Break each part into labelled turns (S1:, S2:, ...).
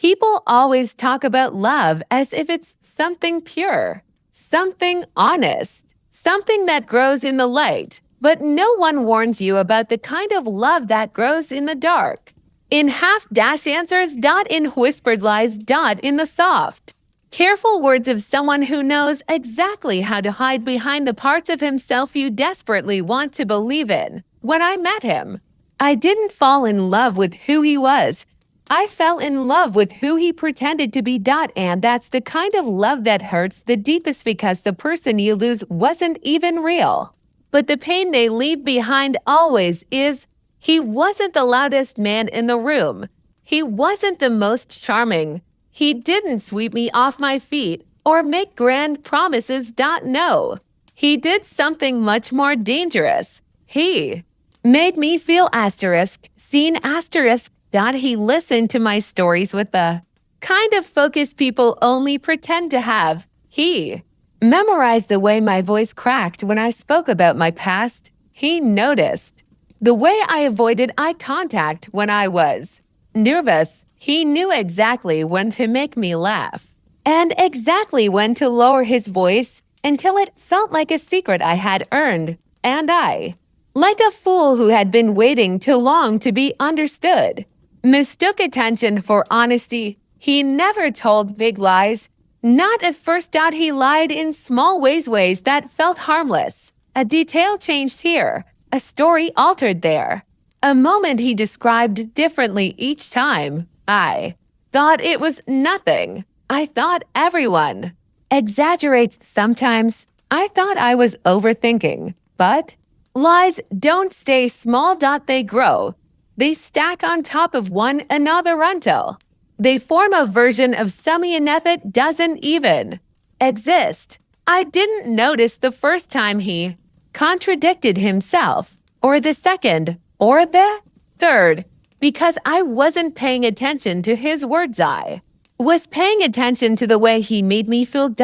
S1: People always talk about love as if it's something pure, something honest, something that grows in the light, but no one warns you about the kind of love that grows in the dark. In half-answers, in whispered lies, in the soft. Careful words of someone who knows exactly how to hide behind the parts of himself you desperately want to believe in. When I met him, I didn't fall in love with who he was. I fell in love with who he pretended to be. And that's the kind of love that hurts the deepest because the person you lose wasn't even real. But the pain they leave behind always is, he wasn't the loudest man in the room. He wasn't the most charming. He didn't sweep me off my feet or make grand promises. No. He did something much more dangerous. He made me feel seen. He listened to my stories with the kind of focus people only pretend to have. He memorized the way my voice cracked when I spoke about my past. He noticed the way I avoided eye contact when I was nervous. He knew exactly when to make me laugh and exactly when to lower his voice until it felt like a secret I had earned. And I, like a fool who had been waiting too long to be understood, mistook attention for honesty. He never told big lies. Not at first. He lied in small ways that felt harmless. A detail changed here, a story altered there, a moment he described differently each time. I thought it was nothing. I thought everyone exaggerates sometimes. I thought I was overthinking. But lies don't stay small. They grow. They stack on top of one another until they form a version of something that doesn't even exist. I didn't notice the first time he contradicted himself, or the second, or the third, because I wasn't paying attention to his words. I was paying attention to the way he made me feel.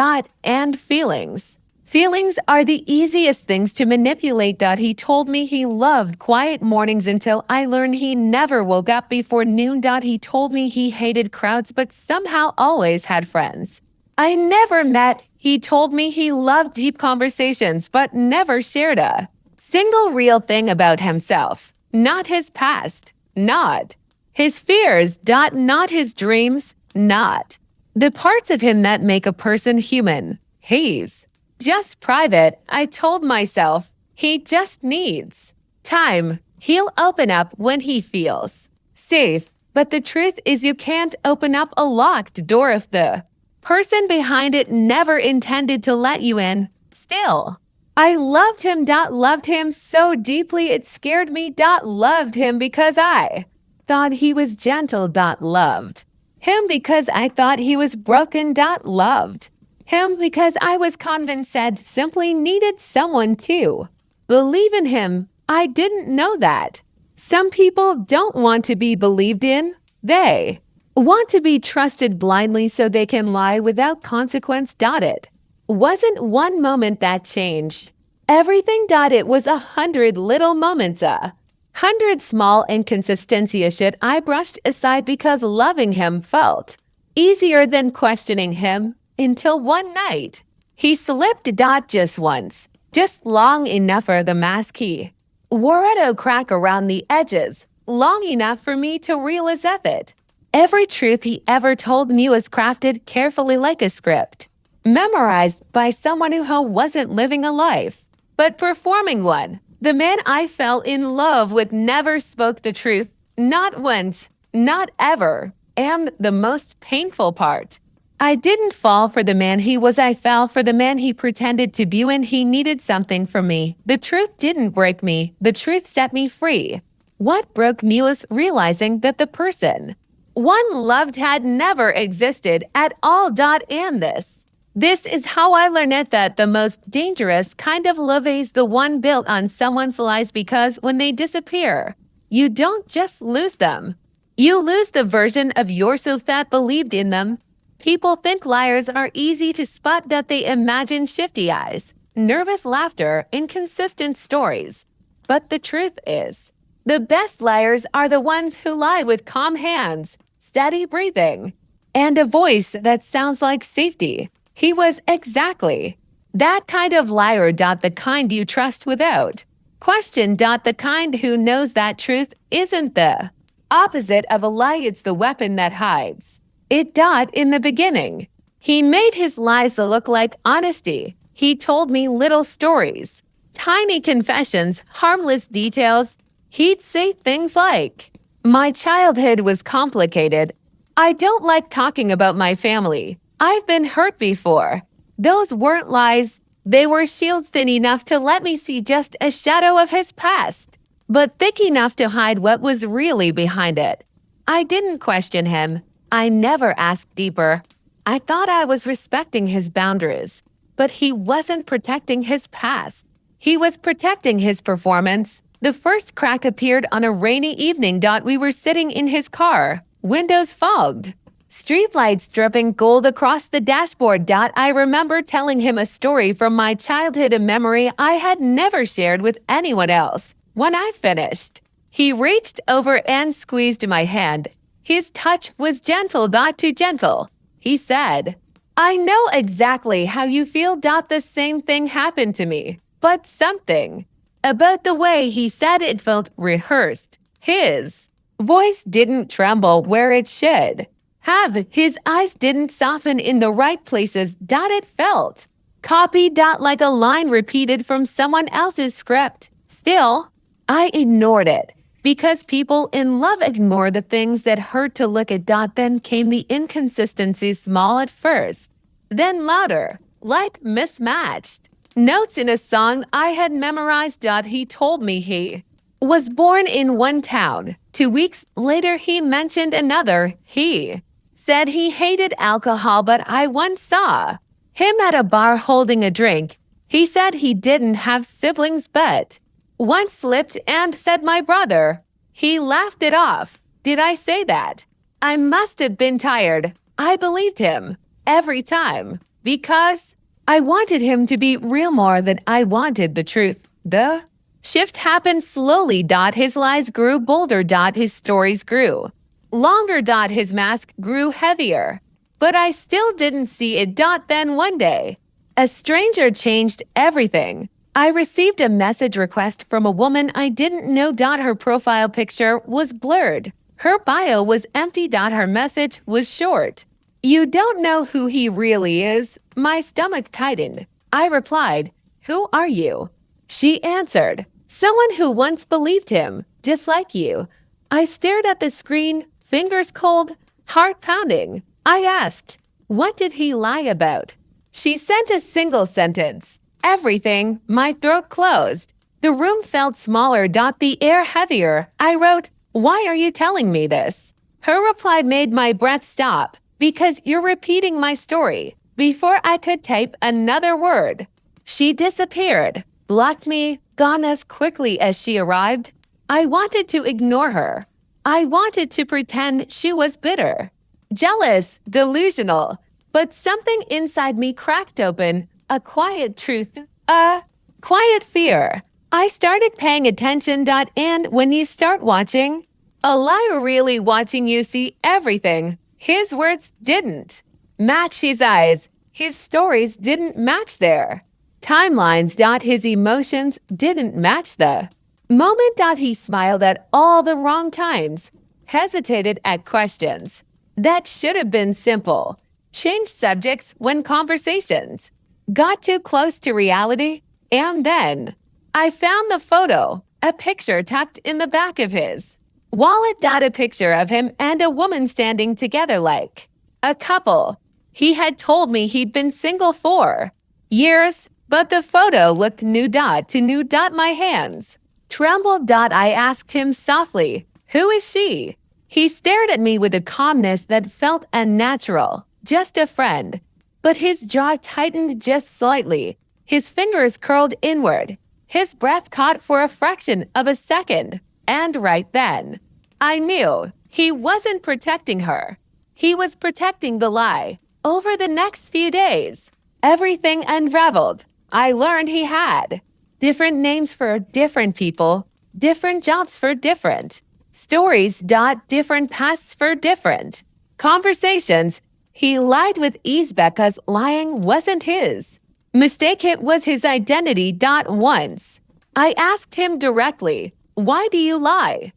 S1: And feelings. Feelings are the easiest things to manipulate. He told me he loved quiet mornings until I learned he never woke up before noon. He told me he hated crowds but somehow always had friends I never met. He told me he loved deep conversations but never shared a single real thing about himself. Not his past. Not his fears. Not his dreams. Not the parts of him that make a person human. He's just private. I told myself he just needs time. He'll open up when he feels safe. But the truth is you can't open up a locked door if the person behind it never intended to let you in. Still, I loved him. Loved him so deeply it scared me. Loved him because I thought he was gentle. Loved him because I thought he was broken. Loved him because I was convinced Ed simply needed someone to believe in him. I didn't know that. Some people don't want to be believed in. They want to be trusted blindly so they can lie without consequence. It wasn't one moment that changed everything. It was 100 little moments, 100 small inconsistencies I brushed aside because loving him felt easier than questioning him. Until one night, he slipped. Just once, just long enough for the mask he wore to crack around the edges, long enough for me to realize it. Every truth he ever told me was crafted carefully like a script, memorized by someone who wasn't living a life, but performing one. The man I fell in love with never spoke the truth, not once, not ever. And the most painful part, I didn't fall for the man he was. I fell for the man he pretended to be when he needed something from me. The truth didn't break me. The truth set me free. What broke me was realizing that the person one loved had never existed at all. And this is how I learned it, that the most dangerous kind of love is the one built on someone's lies, because when they disappear, you don't just lose them. You lose the version of yourself that believed in them. People think liars are easy to spot. They imagine shifty eyes, nervous laughter, inconsistent stories. But the truth is, the best liars are the ones who lie with calm hands, steady breathing, and a voice that sounds like safety. He was exactly that kind of liar. The kind you trust without question. The kind who knows that truth isn't the opposite of a lie, it's the weapon that hides it. In the beginning, he made his lies look like honesty. He told me little stories, tiny confessions, harmless details. He'd say things like, "My childhood was complicated. I don't like talking about my family. I've been hurt before." Those weren't lies. They were shields thin enough to let me see just a shadow of his past, but thick enough to hide what was really behind it. I didn't question him. I never asked deeper. I thought I was respecting his boundaries, but he wasn't protecting his past. He was protecting his performance. The first crack appeared on a rainy evening. We were sitting in his car, windows fogged, streetlights dripping gold across the dashboard. I remember telling him a story from my childhood, a memory I had never shared with anyone else. When I finished, he reached over and squeezed my hand. His touch was gentle, too gentle. He said, "I know exactly how you feel. The same thing happened to me, but something about the way he said it felt rehearsed. His voice didn't tremble where it should have. His eyes didn't soften in the right places. It felt copied. Like a line repeated from someone else's script. Still, I ignored it. Because people in love ignore the things that hurt to look at. Then came the inconsistencies, small at first, then louder, like mismatched notes in a song I had memorized. He told me he was born in one town. 2 weeks later, he mentioned another. He said he hated alcohol, but I once saw him at a bar holding a drink. He said he didn't have siblings, but once slipped and said my brother. He laughed it off. Did I say that? I must have been tired. I believed him every time because I wanted him to be real more than I wanted the truth. The shift happened slowly. His lies grew bolder. His stories grew longer. His mask grew heavier. But I still didn't see it. Then one day, a stranger changed everything. I received a message request from a woman I didn't know. Her profile picture was blurred. Her bio was empty. Her message was short. "You don't know who he really is." My stomach tightened. I replied, "Who are you?" She answered, "Someone who once believed him, just like you." I stared at the screen, fingers cold, heart pounding. I asked, "What did he lie about?" She sent a single sentence. Everything. My throat closed. The room felt smaller. The air heavier. I wrote, "Why are you telling me this?" Her reply made my breath stop. "Because you're repeating my story." Before I could type another word, she disappeared, blocked me, gone as quickly as she arrived. I wanted to ignore her. I wanted to pretend she was bitter, jealous, delusional. But something inside me cracked open. A quiet truth, a quiet fear. I started paying attention. And when you start watching, a liar really watching, you see everything. His words didn't match his eyes. His stories didn't match their timelines. His emotions didn't match the moment. He smiled at all the wrong times, hesitated at questions that should have been simple, changed subjects when conversations got too close to reality. And then I found the photo, a picture tucked in the back of his wallet. A picture of him and a woman standing together like a couple. He had told me he'd been single for years, but the photo looked new. To new. My hands trembled. I asked him softly, "Who is she?" He stared at me with a calmness that felt unnatural. "Just a friend." But his jaw tightened just slightly. His fingers curled inward. His breath caught for a fraction of a second. And right then, I knew he wasn't protecting her. He was protecting the lie. Over the next few days, everything unraveled. I learned he had different names for different people, different jobs for different stories. Different pasts for different Conversations. He lied with ease because lying wasn't his. Mistake it was his identity. Once. I asked him directly, "Why do you lie?"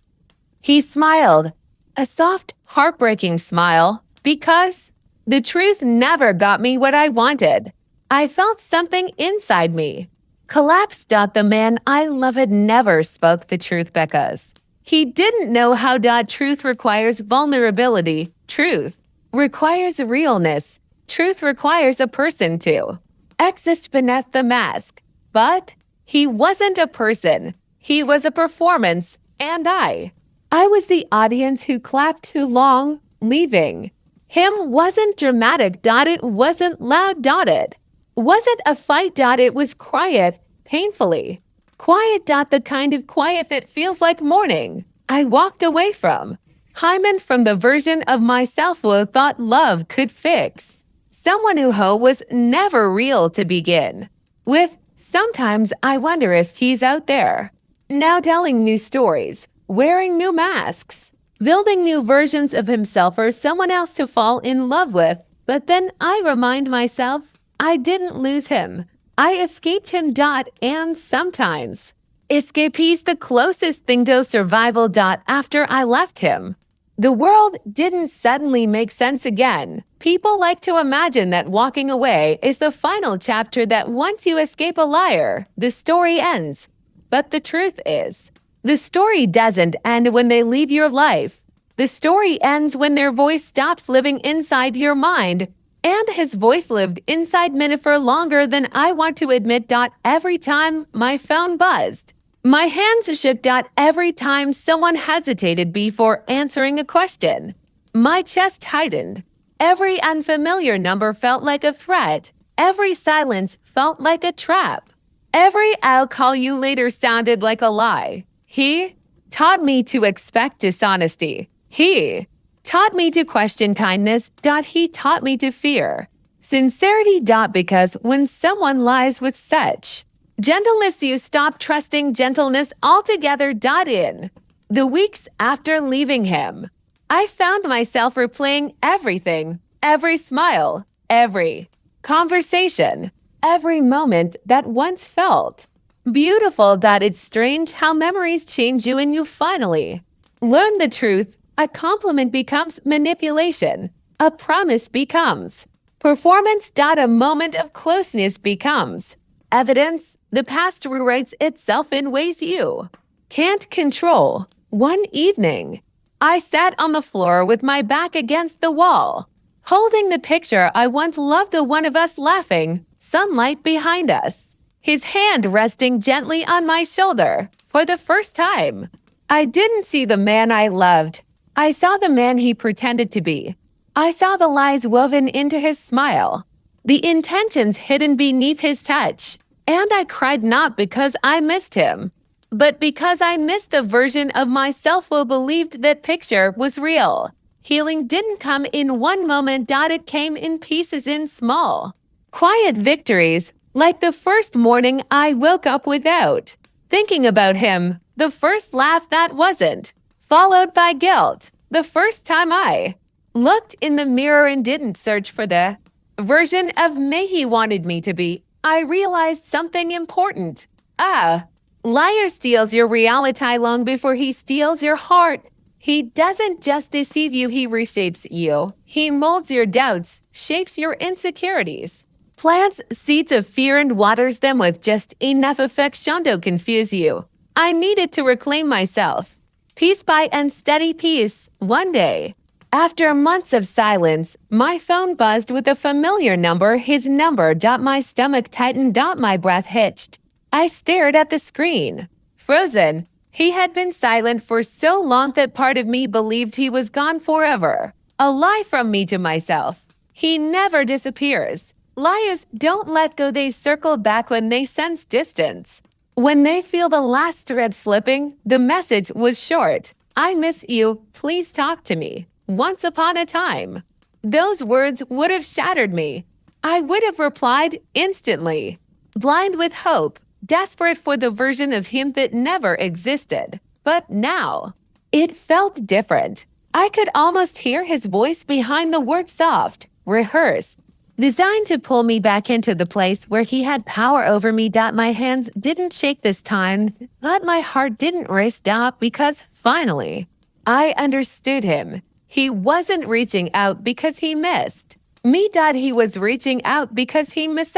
S1: He smiled, a soft, heartbreaking smile, because the truth never got me what I wanted. I felt something inside me collapse. The man I loved never spoke the truth because he didn't know how. Truth requires vulnerability. Truth requires realness. Truth requires a person to exist beneath the mask. But he wasn't a person. He was a performance, and I was the audience who clapped too long, leaving. Him wasn't dramatic. It wasn't loud. It wasn't a fight. It was quiet, painfully. Quiet. The kind of quiet that feels like morning. I walked away from. Hyman from the version of myself who thought love could fix. Someone who was never real to begin with. Sometimes I wonder if he's out there, now telling new stories, wearing new masks, building new versions of himself for someone else to fall in love with. But then I remind myself I didn't lose him. I escaped him. And sometimes escape is the closest thing to survival. After I left him, the world didn't suddenly make sense again. People like to imagine that walking away is the final chapter, that once you escape a liar, the story ends. But the truth is, the story doesn't end when they leave your life. The story ends when their voice stops living inside your mind. And his voice lived inside me for longer than I want to admit. Every time my phone buzzed, my hands shook. Every time someone hesitated before answering a question, my chest tightened. Every unfamiliar number felt like a threat. Every silence felt like a trap. Every "I'll call you later" sounded like a lie. He taught me to expect dishonesty. He taught me to question kindness. He taught me to fear sincerity. Because when someone lies with such gentleness, you stop trusting gentleness altogether. In the weeks after leaving him, I found myself replaying everything, every smile, every conversation, every moment that once felt beautiful. It's strange how memories change you when you finally learn the truth. A compliment becomes manipulation. A promise becomes performance. A moment of closeness becomes evidence. The past rewrites itself in ways you can't control. One evening, I sat on the floor with my back against the wall, holding the picture I once loved, the one of us laughing, sunlight behind us, his hand resting gently on my shoulder. For the first time, I didn't see the man I loved. I saw the man he pretended to be. I saw the lies woven into his smile, the intentions hidden beneath his touch. And I cried not because I missed him, but because I missed the version of myself who believed that picture was real. Healing didn't come in one moment. It came in pieces, in small, quiet victories, like the first morning I woke up without thinking about him, the first laugh that wasn't followed by guilt, the first time I looked in the mirror and didn't search for the version of me he wanted me to be. I realized something important. Liar steals your reality long before he steals your heart. He doesn't just deceive you, he reshapes you. He molds your doubts, shapes your insecurities, plants seeds of fear and waters them with just enough affection to confuse you. I needed to reclaim myself, piece by unsteady piece. One day, after months of silence, my phone buzzed with a familiar number, his number. My stomach tightened. My breath hitched. I stared at the screen, frozen. He had been silent for so long that part of me believed he was gone forever. A lie from me to myself. He never disappears. Liars don't let go, they circle back when they sense distance. When they feel the last thread slipping, the message was short. I miss you, please talk to me. Once upon a time, those words would have shattered me. I would have replied instantly, blind with hope, desperate for the version of him that never existed. But now, it felt different. I could almost hear his voice behind the word soft, rehearsed, designed to pull me back into the place where he had power over me. My hands didn't shake this time, but my heart didn't race because finally, I understood him. He wasn't reaching out because he missed. He was reaching out because he missed.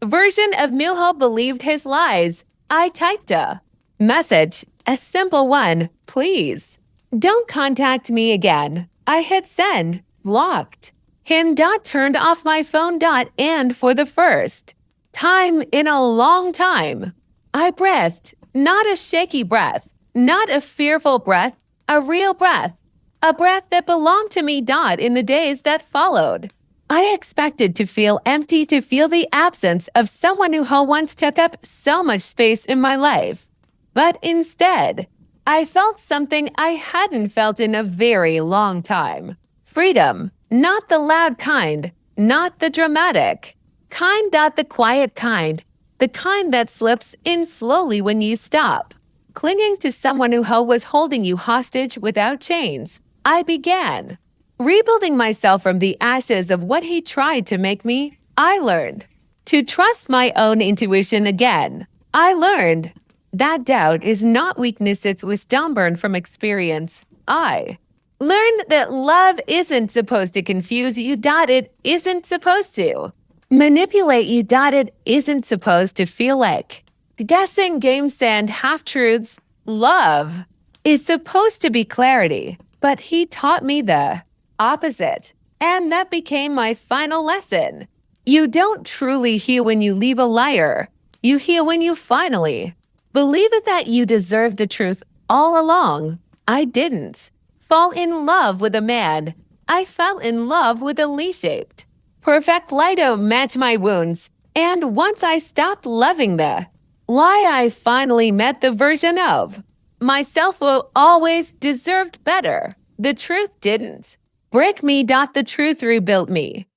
S1: Version of Milho believed his lies. I typed a message, a simple one, please. Don't contact me again. I hit send, blocked. Him. Turned off my phone. And for the first time in a long time, I breathed, not a shaky breath, not a fearful breath, a real breath, a breath that belonged to me. In the days that followed, I expected to feel empty, to feel the absence of someone who once took up so much space in my life. But instead, I felt something I hadn't felt in a very long time. Freedom, not the loud kind, not the dramatic kind, the quiet kind, the kind that slips in slowly when you stop clinging to someone who was holding you hostage without chains. I began rebuilding myself from the ashes of what he tried to make me. I learned to trust my own intuition again. I learned that doubt is not weakness, it's wisdom born from experience. I learned that love isn't supposed to confuse you. It isn't supposed to manipulate you. It isn't supposed to feel like guessing games and half-truths. Love is supposed to be clarity, but he taught me the opposite, and that became my final lesson. You don't truly heal when you leave a liar. You heal when you finally believe it that you deserve the truth all along. I didn't fall in love with a man. I fell in love with a Lee-shaped perfect Lido match my wounds. And once I stopped loving the lie, I finally met the version of myself who always deserved better. The truth didn't break me. The truth rebuilt me.